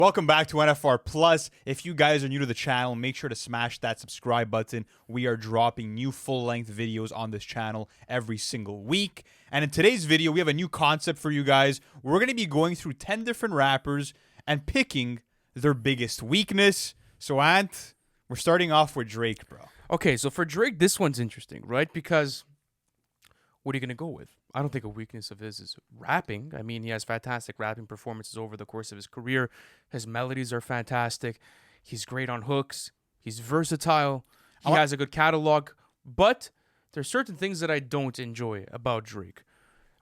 Welcome back to NFR Plus. If you guys are new to the channel, make sure to smash that subscribe button. We are dropping new full-length videos on this channel every single week. And in today's video, we have a new concept for you guys. We're going to be going through 10 different rappers and picking their biggest weakness. So, Ant, we're starting off with Drake, bro. Okay, so for Drake, this one's interesting, right? Because what are you going to go with? I don't think a weakness of his is rapping. I mean, he has fantastic rapping performances over the course of his career. His melodies are fantastic. He's great on hooks. He's versatile. He has a good catalog. But there's certain things that I don't enjoy about Drake.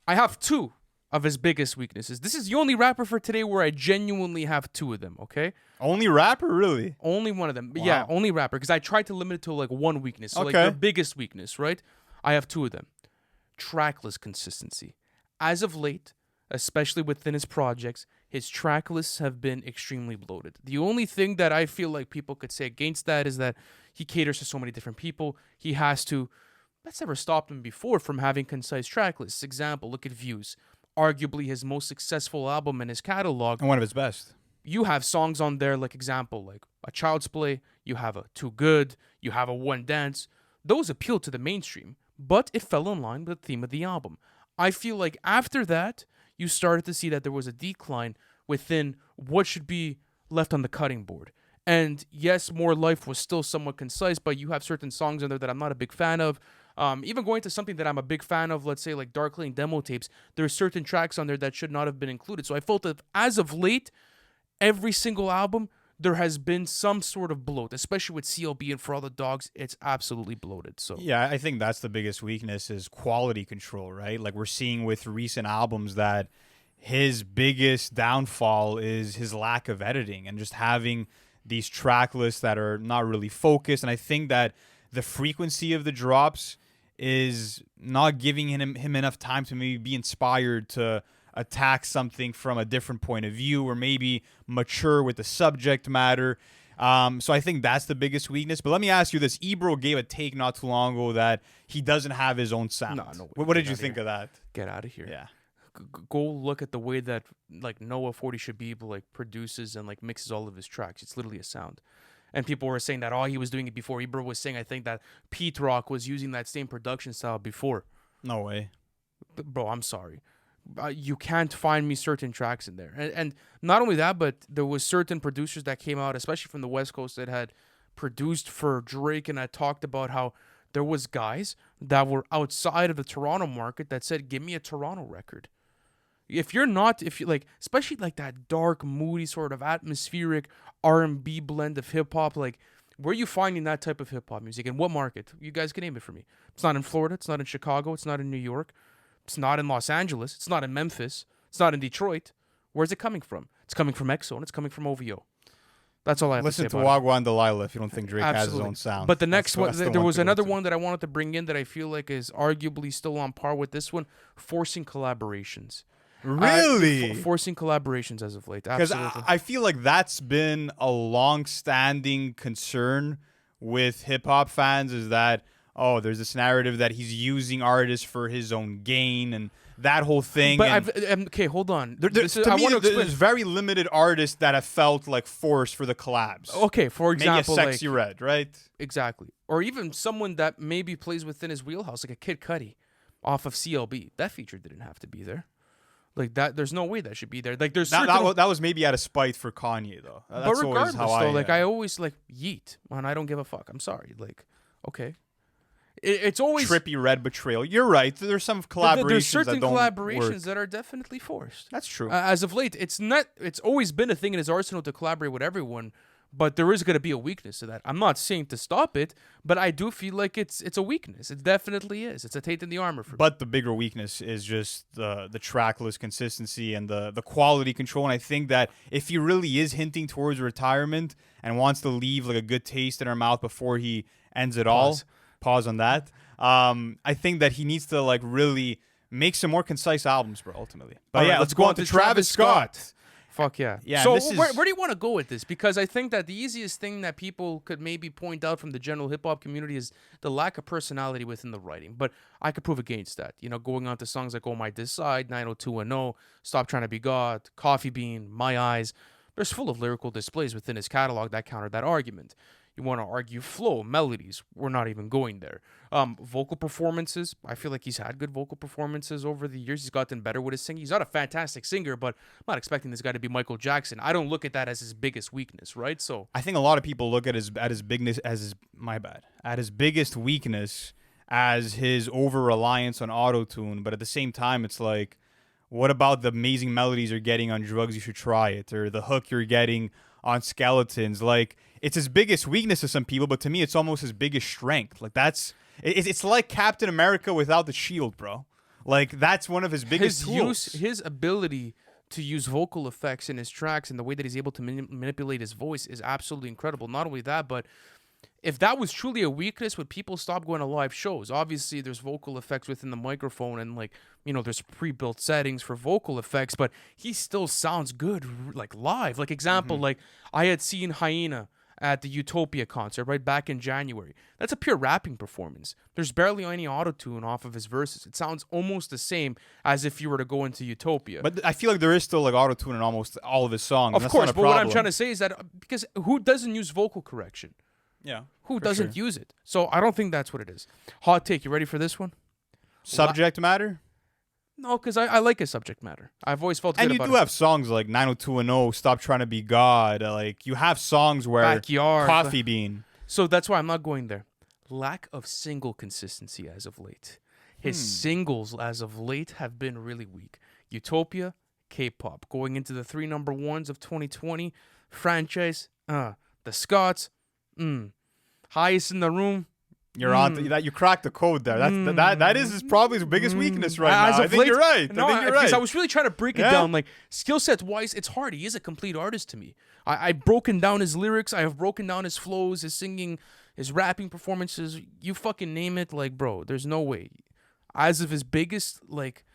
I have two of his biggest weaknesses. This is the only rapper for today where I genuinely have two of them, okay? Only rapper, really? Only one of them. Wow. Yeah, only rapper. Because I tried to limit it to like one weakness. So like the biggest weakness, right? I have two of them. Tracklist consistency. As of late, especially within his projects, his track lists have been extremely bloated. The only thing that I feel like people could say against that is that he caters to so many different people. He has to. That's never stopped him before from having concise track lists. Example, look at Views. Arguably his most successful album in his catalog. And one of his best. You have songs on there, like example, like A Child's Play. You have a Too Good. You have a One Dance. Those appeal to the mainstream. But it fell in line with the theme of the album. I feel like after that, you started to see that there was a decline within what should be left on the cutting board. And yes, More Life was still somewhat concise, but you have certain songs in there that I'm not a big fan of. Even going to something that I'm a big fan of, let's say like Dark Lane demo tapes, there are certain tracks on there that should not have been included. So I felt that as of late, every single album, there has been some sort of bloat, especially with CLB and For All the Dogs. It's absolutely bloated. So yeah, I think that's the biggest weakness is quality control, right? Like we're seeing with recent albums that his biggest downfall is his lack of editing and just having these track lists that are not really focused. And I think that the frequency of the drops is not giving him enough time to maybe be inspired to attack something from a different point of view or maybe mature with the subject matter. So I think that's the biggest weakness. But let me ask you this. Ebro gave a take not too long ago that he doesn't have his own sound. No, what did you think of that? Get out of here. Yeah. Go look at the way that like Noah 40 Shabib like produces and like mixes all of his tracks. It's literally a sound. And people were saying that, he was doing it before. Ebro was saying, I think that Pete Rock was using that same production style before. No way. Bro, I'm sorry. You can't find me certain tracks in there. And not only that, but there was certain producers that came out, especially from the West Coast, that had produced for Drake and had talked about how there was guys that were outside of the Toronto market that said, give me a Toronto record. If you like, especially like that dark, moody sort of atmospheric R&B blend of hip-hop, like, where are you finding that type of hip-hop music? In what market? You guys can name it for me. It's not in Florida. It's not in Chicago. It's not in New York. It's not in Los Angeles. It's not in Memphis. It's not in Detroit. Where's it coming from? It's coming from EXO and it's coming from OVO. That's all I have to say about it. Listen to Wagwan Delilah if you don't think Drake has his own sound. But the next one, there was another one that I wanted to bring in that I feel like is arguably still on par with this one, forcing collaborations. Really? Forcing collaborations as of late. Because Absolutely. I feel like that's been a long-standing concern with hip-hop fans is that, there's this narrative that he's using artists for his own gain and that whole thing. But okay, hold on. There's very limited artists that have felt like forced for the collabs. Okay, for example, maybe a Sexy Red, right? Exactly. Or even someone that maybe plays within his wheelhouse, like a Kid Cudi off of CLB. That feature didn't have to be there. Like that, there's no way that should be there. Like there's that was maybe out of spite for Kanye though. That's but regardless, I always like Yeat, and I don't give a fuck. I'm sorry. Like, okay, it's always Trippy Red Betrayal. You're right. There's some collaborations. There's certain that don't collaborations work. that are definitely forced. That's true. As of late, it's not. It's always been a thing in his arsenal to collaborate with everyone. But there is going to be a weakness to that. I'm not saying to stop it, but I do feel like it's a weakness. It definitely is. It's a taint in the armor for me. But the bigger weakness is just the track list consistency and the quality control. And I think that if he really is hinting towards retirement and wants to leave like a good taste in our mouth before he ends it all, pause on that. I think that he needs to like really make some more concise albums, bro, ultimately. But yeah, let's go on to Travis Scott. Fuck yeah. Yeah. So where do you want to go with this? Because I think that the easiest thing that people could maybe point out from the general hip-hop community is the lack of personality within the writing. But I could prove against that. You know, going on to songs like Oh My This Side, 90210, Stop Trying to Be God, Coffee Bean, My Eyes. There's full of lyrical displays within his catalog that counter that argument. You want to argue flow, melodies. We're not even going there. Vocal performances. I feel like he's had good vocal performances over the years. He's gotten better with his singing. He's not a fantastic singer, but I'm not expecting this guy to be Michael Jackson. I don't look at that as his biggest weakness, right? So I think a lot of people look at his bigness as his biggest weakness as his over reliance on auto tune. But at the same time, it's like, what about the amazing melodies you're getting on Drugs You Should Try It, or the hook you're getting on Skeletons? Like, it's his biggest weakness to some people, but to me, it's almost his biggest strength. Like, it's like Captain America without the shield, bro. Like, that's one of his biggest tools. His ability to use vocal effects in his tracks and the way that he's able to manipulate his voice is absolutely incredible. Not only that, but if that was truly a weakness, would people stop going to live shows? Obviously, there's vocal effects within the microphone and, like, you know, there's pre-built settings for vocal effects, but he still sounds good, like, live. Like, example, like, I had seen Hyena at the Utopia concert right back in January. That's a pure rapping performance. There's barely any auto-tune off of his verses. It sounds almost the same as if you were to go into Utopia. But I feel like there is still, like, auto-tune in almost all of his songs. Of course, but what I'm trying to say is that because who doesn't use vocal correction? Yeah. Who doesn't use it? So I don't think that's what it is. Hot take. You ready for this one? Subject matter? No, because I like his subject matter. I've always felt good and about you do have songs like 90210, Stop Trying to Be God. Like, you have songs where Backyard, Coffee Bean. So that's why I'm not going there. Lack of single consistency as of late. His singles as of late have been really weak. Utopia, K-pop. Going into the 3 number ones of 2020. Franchise, the Scots, highest in the room. You're on that. You cracked the code there. That is probably his biggest weakness right now. I think you're right. No, I think you're because right. I was really trying to break it down. Like, skill set wise, it's hard. He is a complete artist to me. I've broken down his lyrics. I have broken down his flows, his singing, his rapping performances. You fucking name it. Like, bro, there's no way. As of his biggest, like,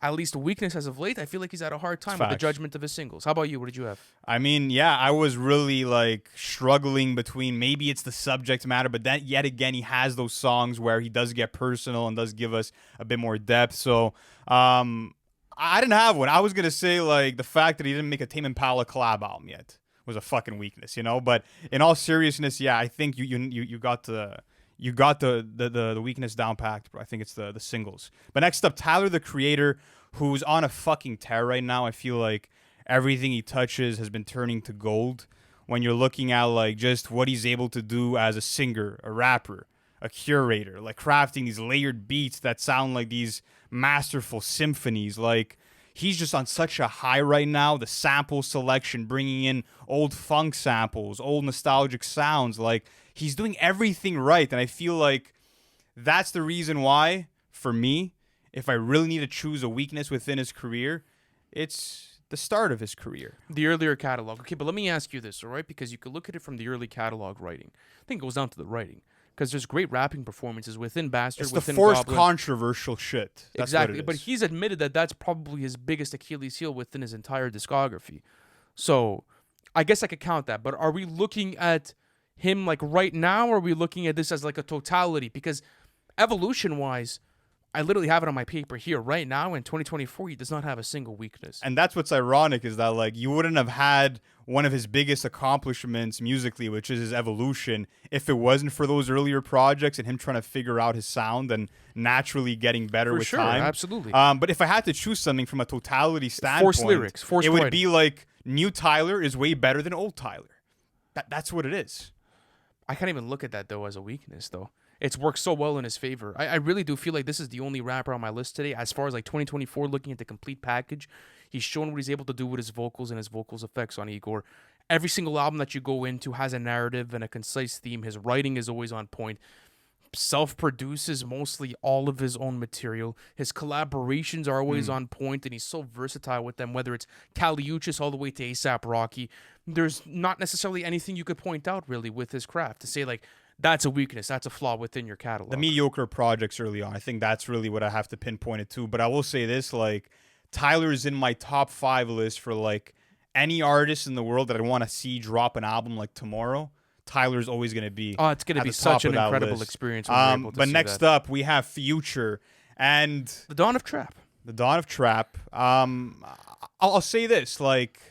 at least weakness as of late, I feel like he's had a hard time with the judgment of his singles. How about you? What did you have? I mean, yeah, I was really, like, struggling between maybe it's the subject matter, but then yet again, he has those songs where he does get personal and does give us a bit more depth. So I didn't have one. I was going to say, like, the fact that he didn't make a Tame Impala collab album yet was a fucking weakness, you know? But in all seriousness, yeah, I think you got the weakness down packed, bro. I think it's the singles. But next up, Tyler, the Creator, who's on a fucking tear right now. I feel like everything he touches has been turning to gold. When you're looking at, like, just what he's able to do as a singer, a rapper, a curator, like crafting these layered beats that sound like these masterful symphonies. Like, he's just on such a high right now. The sample selection, bringing in old funk samples, old nostalgic sounds. Like, he's doing everything right. And I feel like that's the reason why, for me, if I really need to choose a weakness within his career, it's the start of his career. The earlier catalog. Okay, but let me ask you this, all right? Because you could look at it from the early catalog writing. I think it goes down to the writing. Because there's great rapping performances within Bastard, within Goblin. It's the forced Goblin. Controversial shit. That's exactly, what it is. But he's admitted that that's probably his biggest Achilles heel within his entire discography. So I guess I could count that. But are we looking at him, like, right now, or are we looking at this as, like, a totality? Because evolution-wise, I literally have it on my paper here right now. In 2024, he does not have a single weakness. And that's what's ironic, is that, like, you wouldn't have had one of his biggest accomplishments musically, which is his evolution, if it wasn't for those earlier projects and him trying to figure out his sound and naturally getting better with time. Absolutely. But if I had to choose something from a totality standpoint, forced lyrics, forced it would writing. be like new Tyler is way better than old Tyler. That's what it is. I can't even look at that, though, as a weakness, though. It's worked so well in his favor. I really do feel like this is the only rapper on my list today. As far as, like, 2024, looking at the complete package, he's shown what he's able to do with his vocals and his vocals effects on Igor. Every single album that you go into has a narrative and a concise theme. His writing is always on point. Self-produces mostly all of his own material. His collaborations are always on point, and he's so versatile with them, whether it's Caliuchis all the way to A$AP Rocky. There's not necessarily anything you could point out, really, with his craft to say, like, that's a weakness, that's a flaw within your catalog. The mediocre projects early on, I think that's really what I have to pinpoint it to. But I will say this, like, Tyler is in my top 5 list for, like, any artist in the world that I want to see drop an album, like, tomorrow. Tyler's always going to be. Oh, it's going to be such an incredible experience. But next up, we have Future and The Dawn of Trap. The Dawn of Trap. I'll say this, like,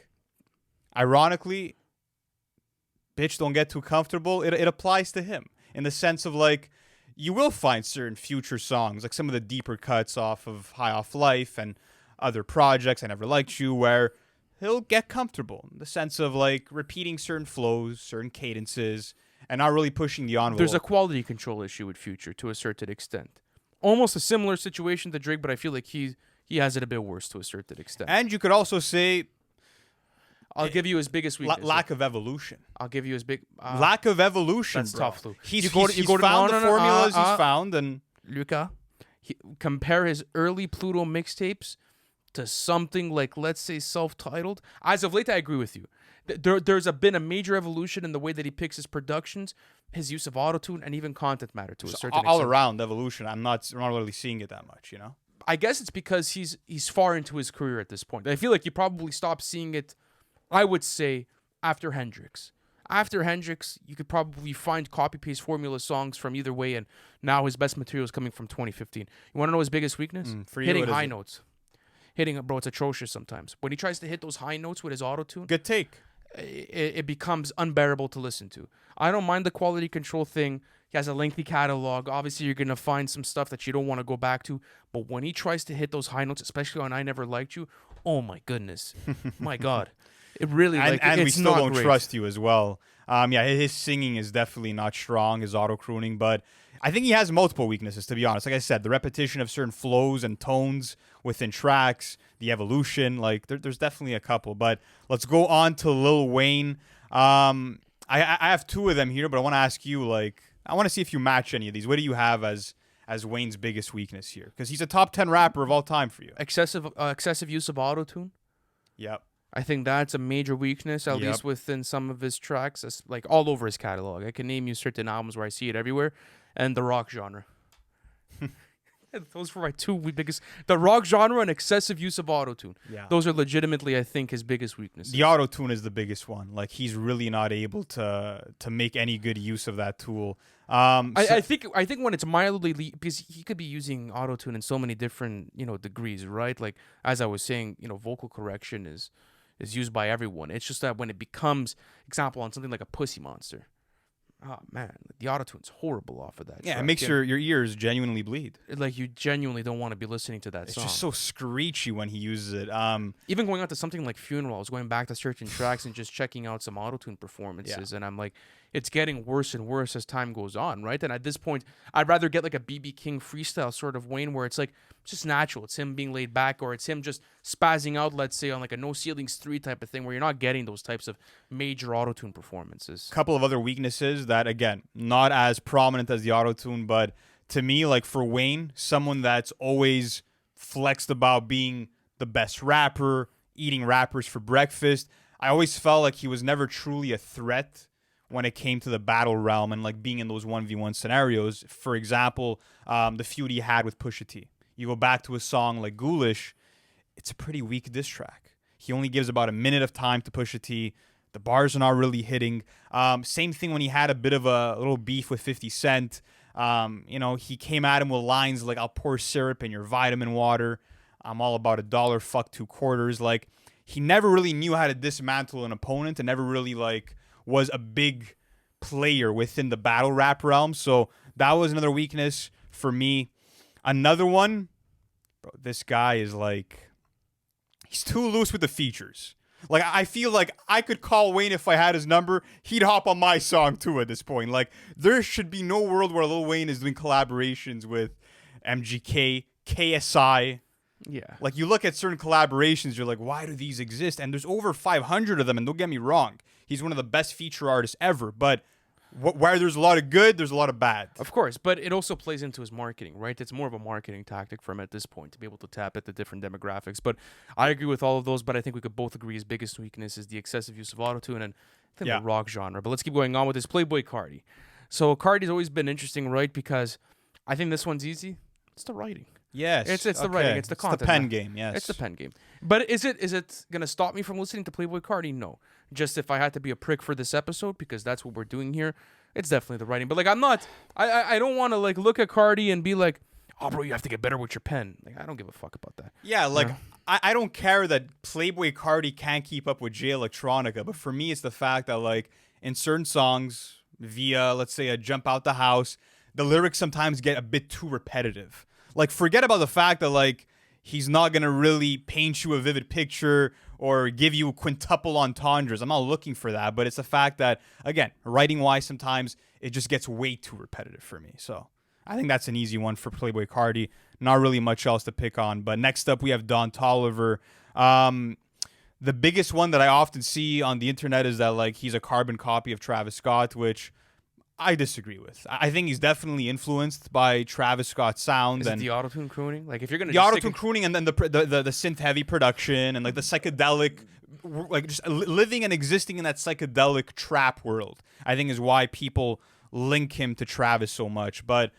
ironically, bitch, don't get too comfortable. It applies to him in the sense of like, you will find certain future songs, like some of the deeper cuts off of High Off Life and other projects, I Never Liked You, where he'll get comfortable in the sense of like repeating certain flows, certain cadences, and not really pushing the envelope. There's a quality control issue with Future to a certain extent. Almost a similar situation to Drake, but I feel like he has it a bit worse to a certain extent. And you could also say I'll give you his biggest weakness. lack of evolution. I'll give you his big Lack of evolution, that's bro. tough, Lou. He's You found the formulas he's found, and Luca, compare his early Pluto mixtapes to something like, let's say, self-titled. As of late, I agree with you. There's been a major evolution in the way that he picks his productions, his use of autotune, and even content matter to a certain extent. all around evolution. I'm not really seeing it that much, you know. I guess it's because he's far into his career at this point. I feel like you probably stopped seeing it, I would say, after Hendrix. After Hendrix, you could probably find copy-paste formula songs from either way, and now his best material is coming from 2015. You want to know his biggest weakness? For you, hitting what is high it? notes. Bro, it's atrocious sometimes. When he tries to hit those high notes with his autotune, Good take. it becomes unbearable to listen to. I don't mind the quality control thing. He has a lengthy catalog. Obviously, you're going to find some stuff that you don't want to go back to. But when he tries to hit those high notes, especially on I Never Liked You, oh my goodness. My God. It really, And we it's still not don't great. trust you as well. Yeah, his singing is definitely not strong, his auto crooning, but I think he has multiple weaknesses, to be honest. Like I said, the repetition of certain flows and tones within tracks, the evolution, like there's definitely a couple. But let's go on to Lil Wayne. I have two of them here, but I want to ask you, like, I want to see if you match any of these. What do you have as Wayne's biggest weakness here? Because he's a top 10 rapper of all time for you. Excessive use of autotune. Yep. I think that's a major weakness, at Yep. least within some of his tracks, like all over his catalog. I can name you certain albums where I see it everywhere, and the rock genre. Those were my two biggest. The rock genre and excessive use of autotune. Yeah. Those are legitimately, I think, his biggest weaknesses. The auto tune is the biggest one. Like, he's really not able to make any good use of that tool. I think when it's mildly because he could be using autotune in so many different degrees, right? Like as I was saying, vocal correction is used by everyone. It's just that when it becomes example on something like a Pussy Monster, oh man, the autotune's horrible off of that. Yeah, track. it makes your ears genuinely bleed. Like you genuinely don't want to be listening to that It's song. just so screechy when he uses it. Even going out to something like Funeral, I was going back to certain tracks and just checking out some autotune performances, and I'm like, it's getting worse and worse as time goes on, right? And at this point, I'd rather get like a BB King freestyle sort of Wayne where it's like just natural. It's him being laid back, or it's him just spazzing out, let's say, on like a No Ceilings 3 type of thing where you're not getting those types of major autotune performances. Couple of other weaknesses that, again, not as prominent as the autotune, but to me, like for Wayne, someone that's always flexed about being the best rapper, eating rappers for breakfast, I always felt like he was never truly a threat when it came to the battle realm and like being in those 1v1 scenarios. For example, the feud he had with Pusha T. You go back to a song like Ghoulish, it's a pretty weak diss track. He only gives about a minute of time to Pusha T. The bars are not really hitting. Same thing when he had a bit of a little beef with 50 Cent. He came at him with lines like, "I'll pour syrup in your vitamin water. I'm all about $1, fuck 2 quarters." Like, he never really knew how to dismantle an opponent and never really like was a big player within the battle rap realm. So that was another weakness for me. Another one, bro, this guy is like, he's too loose with the features. Like, I feel like I could call Wayne if I had his number. He'd hop on my song too at this point. Like, there should be no world where Lil Wayne is doing collaborations with MGK, KSI. Yeah. Like, you look at certain collaborations, you're like, why do these exist? And there's over 500 of them, and don't get me wrong, he's one of the best feature artists ever, but where there's a lot of good, there's a lot of bad. Of course, but it also plays into his marketing, right? It's more of a marketing tactic for him at this point to be able to tap at the different demographics. But I agree with all of those, but I think we could both agree his biggest weakness is the excessive use of autotune and I think the rock genre. But let's keep going on with this Playboi Carti. So Carti's always been interesting, right? Because I think this one's easy. It's the writing. Yes. It's the writing. It's the content. It's the pen game, yes. It's the pen game. But is it going to stop me from listening to Playboi Carti? No. Just if I had to be a prick for this episode, because that's what we're doing here, it's definitely the writing. But like, I'm not, I don't want to like look at Carti and be like, oh bro, you have to get better with your pen. Like, I don't give a fuck about that. Yeah, like, I don't care that Playboi Carti can't keep up with Jay Electronica, but for me, it's the fact that like in certain songs, via let's say a Jump Out the House, the lyrics sometimes get a bit too repetitive. Like forget about the fact that like he's not gonna really paint you a vivid picture or give you quintuple entendres. I'm not looking for that, but it's the fact that again, writing wise, sometimes it just gets way too repetitive for me. So I think that's an easy one for Playboi Carti. Not really much else to pick on. But next up, we have Don Toliver. The biggest one that I often see on the internet is that like he's a carbon copy of Travis Scott, which I disagree with. I think he's definitely influenced by Travis Scott's sound. Is and it the autotune crooning? Like if you're gonna the autotune crooning and then the synth heavy production and like the psychedelic, like just living and existing in that psychedelic trap world, I think is why people link him to Travis so much. But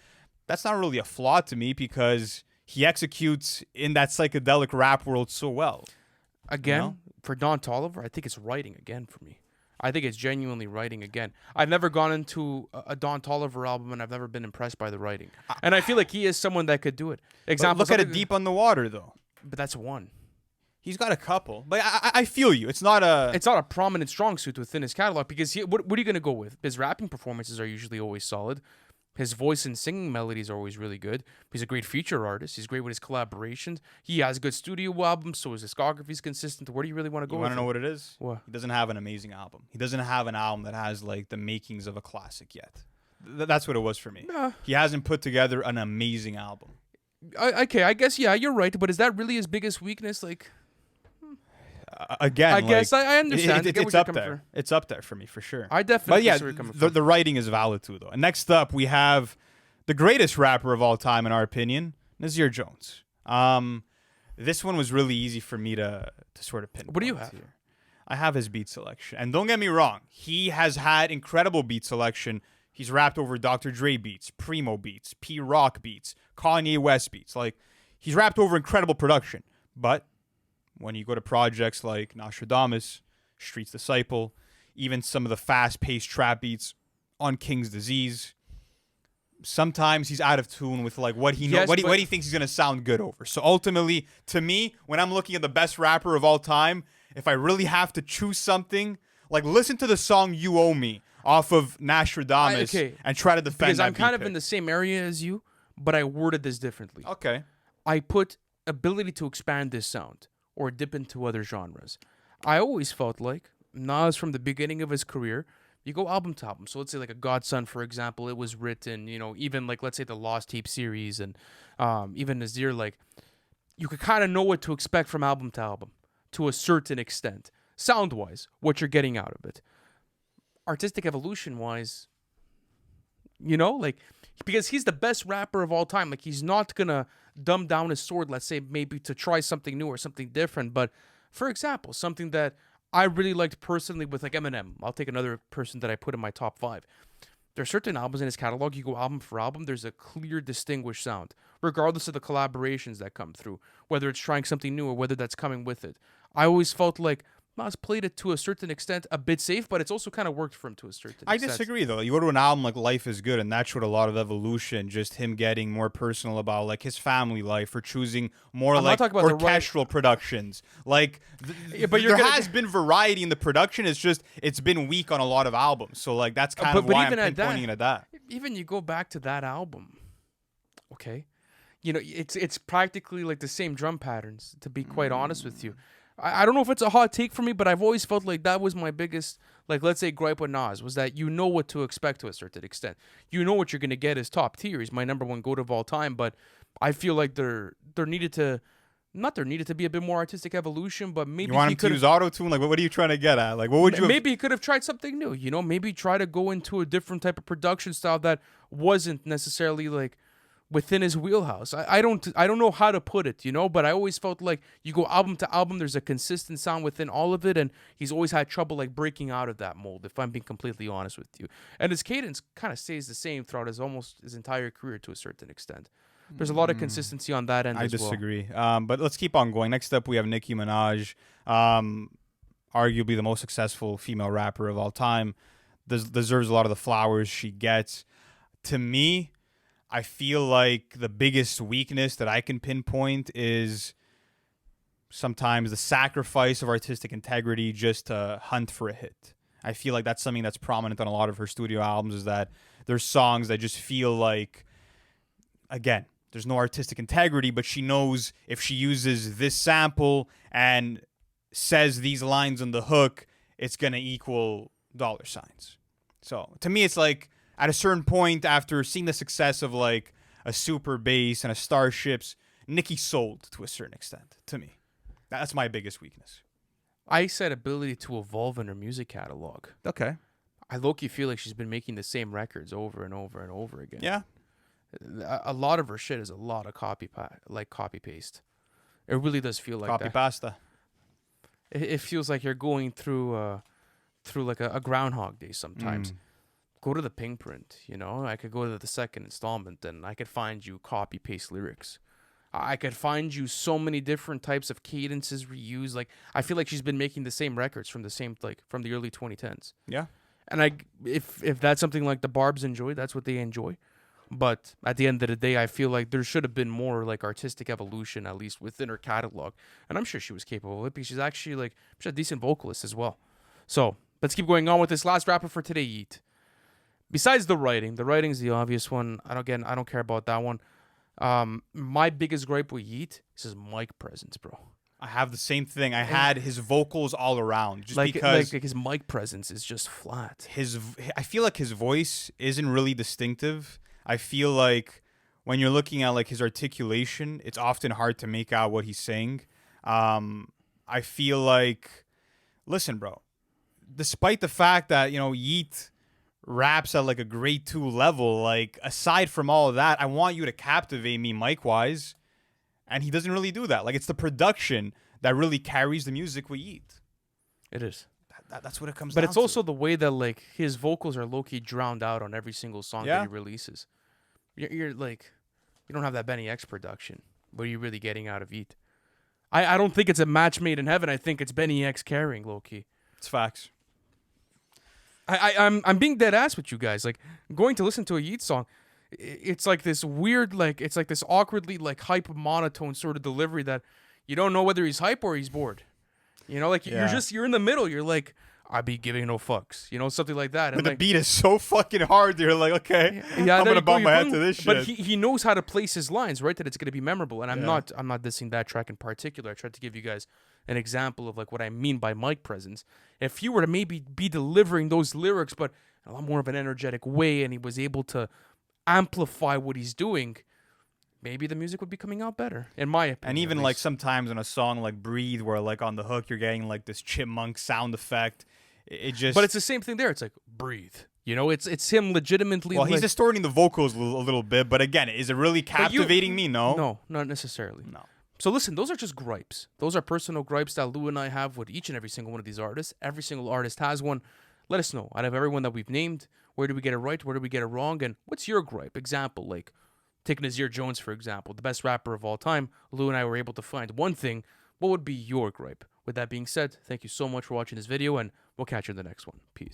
that's not really a flaw to me because he executes in that psychedelic rap world so well. Again, You know? for Don Toliver, I think it's writing again for me. I think it's genuinely writing again. I've never gone into a Don Toliver album and I've never been impressed by the writing. And I feel like he is someone that could do it. Example, Look at it Deep on the Water, though. But that's one. He's got a couple. But I feel you. It's not a prominent strong suit within his catalog because what are you going to go with? His rapping performances are usually always solid. His voice and singing melodies are always really good. He's a great feature artist. He's great with his collaborations. He has good studio albums, so his discography is consistent. Where do you really want to go? You want to know what it is? What? He doesn't have an amazing album. He doesn't have an album that has like the makings of a classic yet. That's what it was for me. He hasn't put together an amazing album. Okay, I guess yeah, you're right. But is that really his biggest weakness? Like, again, I guess I understand. It's up there. It's up there for me for sure. I definitely. But yeah, see where you're coming from. the writing is valid too, though. And next up, we have the greatest rapper of all time, in our opinion, Nasir Jones. This one was really easy for me to sort of pinpoint. What do you have? Here. I have his beat selection, and don't get me wrong, he has had incredible beat selection. He's rapped over Dr. Dre beats, Primo beats, P Rock beats, Kanye West beats. Like he's rapped over incredible production, but when you go to projects like Nostradamus, Street's Disciple, even some of the fast-paced trap beats on King's Disease, sometimes he's out of tune with like what he knows, what he thinks he's gonna sound good over. So ultimately, to me, when I'm looking at the best rapper of all time, if I really have to choose something, like listen to the song "You Owe Me" off of Nostradamus and try to defend. Because that I'm kind of pick. in the same area as you, but I worded this differently. Okay. I put ability to expand this sound or dip into other genres. I always felt like Nas, from the beginning of his career, you go album to album. So let's say like a Godson, for example, it was written, even like let's say the Lost Tape series and even Nasir, like you could kind of know what to expect from album to album to a certain extent. Sound-wise, what you're getting out of it. Artistic evolution-wise, like because he's the best rapper of all time. Like he's not gonna dumb down his sword, let's say maybe to try something new or something different. But for example, something that I really liked personally with like Eminem. I'll take another person that I put in my top 5. There are certain albums in his catalog, you go album for album, there's a clear, distinguished sound, regardless of the collaborations that come through, whether it's trying something new or whether that's coming with it. I always felt like Nas played it to a certain extent a bit safe, but it's also kind of worked for him to a certain extent. I disagree, though. You go to an album like Life is Good, and that showed a lot of evolution, just him getting more personal about like his family life or choosing more like orchestral productions. Like, there has been variety in the production. It's just, it's been weak on a lot of albums. So like, that's kind of why I'm pinpointing at that. Even you go back to that album, okay? It's practically like the same drum patterns, to be quite honest with you. I don't know if it's a hot take for me, but I've always felt like that was my biggest, like, let's say gripe with Nas, was that you know what to expect to a certain extent. You know what you're going to get is top tier. He's my number one GOAT of all time, but I feel like there needed to be a bit more artistic evolution, but maybe you want him to use auto-tune? Like, what are you trying to get at? Like, what would you Maybe he could have tried something new, maybe try to go into a different type of production style that wasn't necessarily, like, within his wheelhouse. I don't know how to put it, but I always felt like you go album to album, there's a consistent sound within all of it, and he's always had trouble like breaking out of that mold, if I'm being completely honest with you. And his cadence kind of stays the same throughout his entire career to a certain extent. There's a lot of consistency on that end. I disagree. But let's keep on going. Next up, we have Nicki Minaj, arguably the most successful female rapper of all time. Deserves a lot of the flowers she gets. To me, I feel like the biggest weakness that I can pinpoint is sometimes the sacrifice of artistic integrity just to hunt for a hit. I feel like that's something that's prominent on a lot of her studio albums, is that there's songs that just feel like, again, there's no artistic integrity, but she knows if she uses this sample and says these lines on the hook, it's going to equal dollar signs. So to me, it's like at a certain point, after seeing the success of like a Super Bass and a Starships, Nicki sold to a certain extent to me. That's my biggest weakness. I said ability to evolve in her music catalog. Okay. I low-key feel like she's been making the same records over and over and over again. Yeah. A lot of her shit is a lot of copy paste. It really does feel like Copy that. pasta. It feels like you're going through like a Groundhog Day sometimes. Go to the pink print, you know. I could go to the second installment and I could find you copy paste lyrics. I could find you so many different types of cadences reused. Like, I feel like she's been making the same records from the early 2010s. Yeah. And if that's something like the Barbs enjoy, that's what they enjoy. But at the end of the day, I feel like there should have been more like artistic evolution, at least within her catalog. And I'm sure she was capable of it because she's actually she's a decent vocalist as well. So let's keep going on with this last rapper for today, Yeat. Besides the writing's the obvious one. I don't care about that one. My biggest gripe with Yeat is his mic presence, bro. I have the same thing. I had his vocals all around, just because his mic presence is just flat. I feel like his voice isn't really distinctive. I feel like when you're looking at like his articulation, it's often hard to make out what he's saying. I feel like, listen, bro, despite the fact that, you know, Yeat raps at like a grade 2 level, like aside from all of that, I want you to captivate me mic wise, and he doesn't really do that. Like, it's the production that really carries the music with Yeat. It is. That's what it comes down to. But it's also the way that like his vocals are low-key drowned out on every single song that he releases. You're like, you don't have that Benny X production. What are you really getting out of Yeat? I don't think it's a match made in heaven. I think it's Benny X carrying low-key. It's facts. I'm being dead ass with you guys. Like, going to listen to a Yeat song, it's like this weird, like, it's like this awkwardly like hype monotone sort of delivery that you don't know whether he's hype or he's bored. You know, like you're in the middle. You're like, I be giving no fucks. You know, something like that. And but the beat is so fucking hard. You're like, okay, I'm gonna bump my head to this shit. But he knows how to place his lines, right? That it's gonna be memorable. And I'm not dissing that track in particular. I tried to give you guys an example of like what I mean by mic presence. If he were to maybe be delivering those lyrics, but in a lot more of an energetic way, and he was able to amplify what he's doing, maybe the music would be coming out better, in my opinion. And even like sometimes in a song like Breathe, where like on the hook you're getting like this chipmunk sound effect. It just. But it's the same thing there. It's like Breathe. You know, it's him legitimately. Well, he's distorting the vocals a little bit, but again, is it really captivating me? No. No, not necessarily. No. So listen, those are just gripes. Those are personal gripes that Lou and I have with each and every single one of these artists. Every single artist has one. Let us know, out of everyone that we've named, where did we get it right? Where did we get it wrong? And what's your gripe? Example, like take Nazir Jones, for example, the best rapper of all time. Lou and I were able to find one thing. What would be your gripe? With that being said, thank you so much for watching this video, and we'll catch you in the next one. Peace.